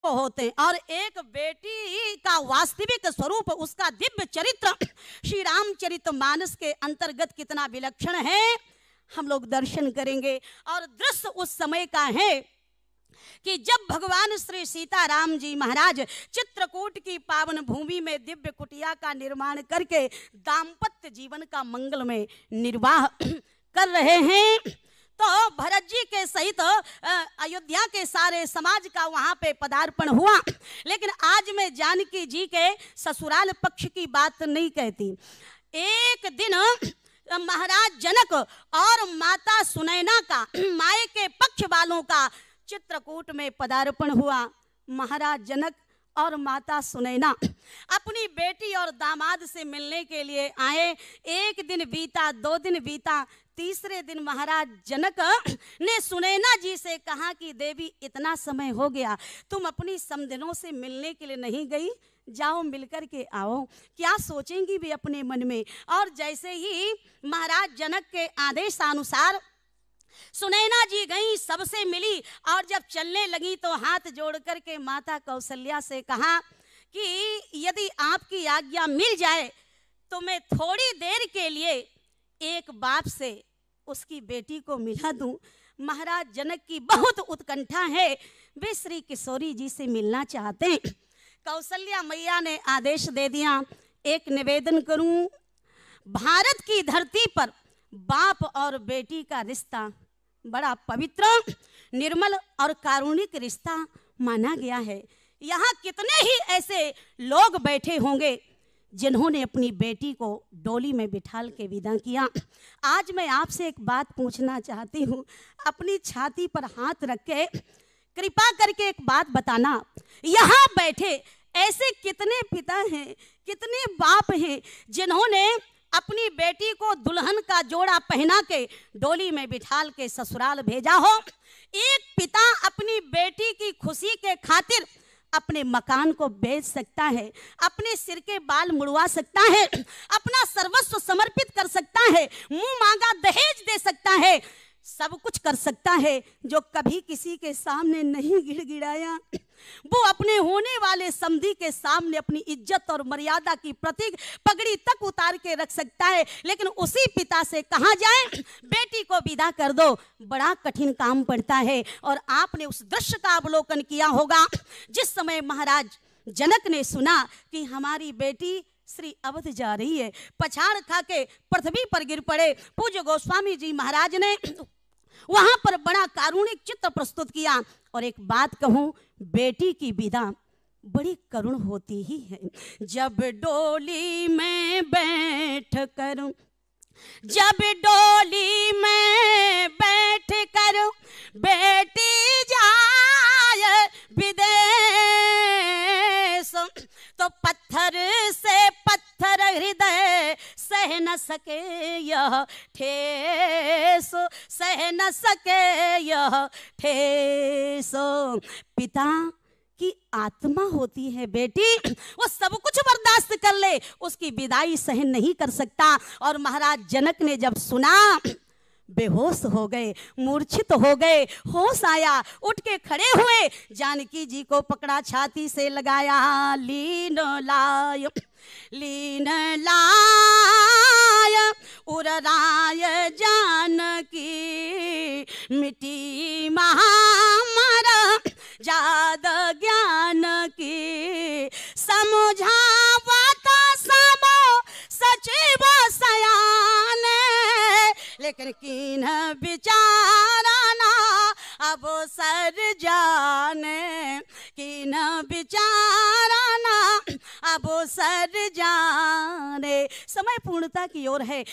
को होते हैं और एक बेटी का वास्तविक स्वरूप, उसका दिव्य चरित्र श्री रामचरितमानस के अंतर्गत कितना विलक्षण है, हम लोग दर्शन करेंगे। और दृश्य उस समय का है कि जब भगवान श्री सीताराम जी महाराज चित्रकूट की पावन भूमि में दिव्य कुटिया का निर्माण करके दाम्पत्य जीवन का मंगलमय निर्वाह कर रहे हैं, तो भरत जी के सहित अयोध्या के सारे समाज का वहां पे पदार्पण हुआ। लेकिन आज मैं जानकी जी के ससुराल पक्ष की बात नहीं कहती। एक दिन महाराज जनक और माता सुनैना का, मायके पक्ष वालों का चित्रकूट में पदार्पण हुआ। महाराज जनक और माता सुनैना अपनी बेटी और दामाद से मिलने के लिए आए। एक दिन बीता, 2 दिन बीता, तीसरे दिन महाराज जनक ने सुनैना जी से कहा कि देवी इतना समय हो गया, तुम अपनी समधिनों से मिलने के लिए नहीं गई, जाओ मिलकर के आओ। क्या सोचेंगी भी अपने मन में। और जैसे ही महाराज जनक के आदेशानुसार सुनैना जी गई, सबसे मिली और जब चलने लगी तो हाथ जोड़ करके माता कौशल्या से कहा कि यदि आपकी आज्ञा मिल जाए तो मैं थोड़ी देर के लिए एक बाप से उसकी बेटी को मिला दूं। महाराज जनक की बहुत उत्कंठा है, वे श्री किशोरी जी से मिलना चाहते हैं। कौशल्या मैया ने आदेश दे दिया, एक निवेदन करूं, भारत की धरती पर बाप और बेटी का रिश्ता बड़ा पवित्र, निर्मल और कारुणिक रिश्ता माना गया है। यहाँ कितने ही ऐसे लोग बैठे होंगे जिन्होंने अपनी बेटी को डोली में बिठाल के विदा किया। आज मैं आपसे एक बात पूछना चाहती हूँ, अपनी छाती पर हाथ रख के कृपा करके एक बात बताना, यहाँ बैठे ऐसे कितने पिता हैं, कितने बाप हैं जिन्होंने अपनी बेटी को दुल्हन का जोड़ा पहना के डोली में बिठाल के ससुराल भेजा हो। एक पिता अपनी बेटी की खुशी के खातिर अपने मकान को बेच सकता है, अपने सिर के बाल मुड़वा सकता है, अपना सर्वस्व समर्पित कर सकता है, मुंह मांगा दहेज दे सकता है, सब कुछ कर सकता है। जो कभी किसी के सामने नहीं गिड़गिड़ाया, वो अपने होने वाले समधी के सामने अपनी इज्जत और मर्यादा की प्रतीक पगड़ी तक उतार के रख सकता है। लेकिन उसी पिता से कहा जाए बेटी को विदा कर दो, बड़ा कठिन काम पड़ता है। और आपने उस दृश्य का अवलोकन किया होगा जिस समय महाराज जनक ने सुना कि हमारी बेटी श्री अवध जा रही है, पछाड़ खा के पृथ्वी पर गिर पड़े। पूज्य गोस्वामी जी महाराज ने वहां पर बड़ा कारुणिक चित्र प्रस्तुत किया। और एक बात कहूं, बेटी की विदा बड़ी करुण होती ही है। जब डोली में बैठ कर, जब डोली में बैठ कर बेटी जाए विदेश, तो पत्थर से पत्थर हृदय सह न सके यह ठेस, सह न सके यह ठेस। पिता की आत्मा होती है बेटी, वो सब कुछ बर्दाश्त कर ले, उसकी विदाई सहन नहीं कर सकता। और महाराज जनक ने जब सुना बेहोश हो गए, मूर्छित हो गए। होश आया, उठ के खड़े हुए, जानकी जी को पकड़ा, छाती से लगाया, लीन लाय, लीन लाय उरराय जानकी, मिटी महामर जाद ज्ञान की, समझावत समो सचिव सयाने, लेकिन कीन बिचाराना अब सर जाने, कीन बिचाराना अब सर जाने। समय पूर्णता की ओर है।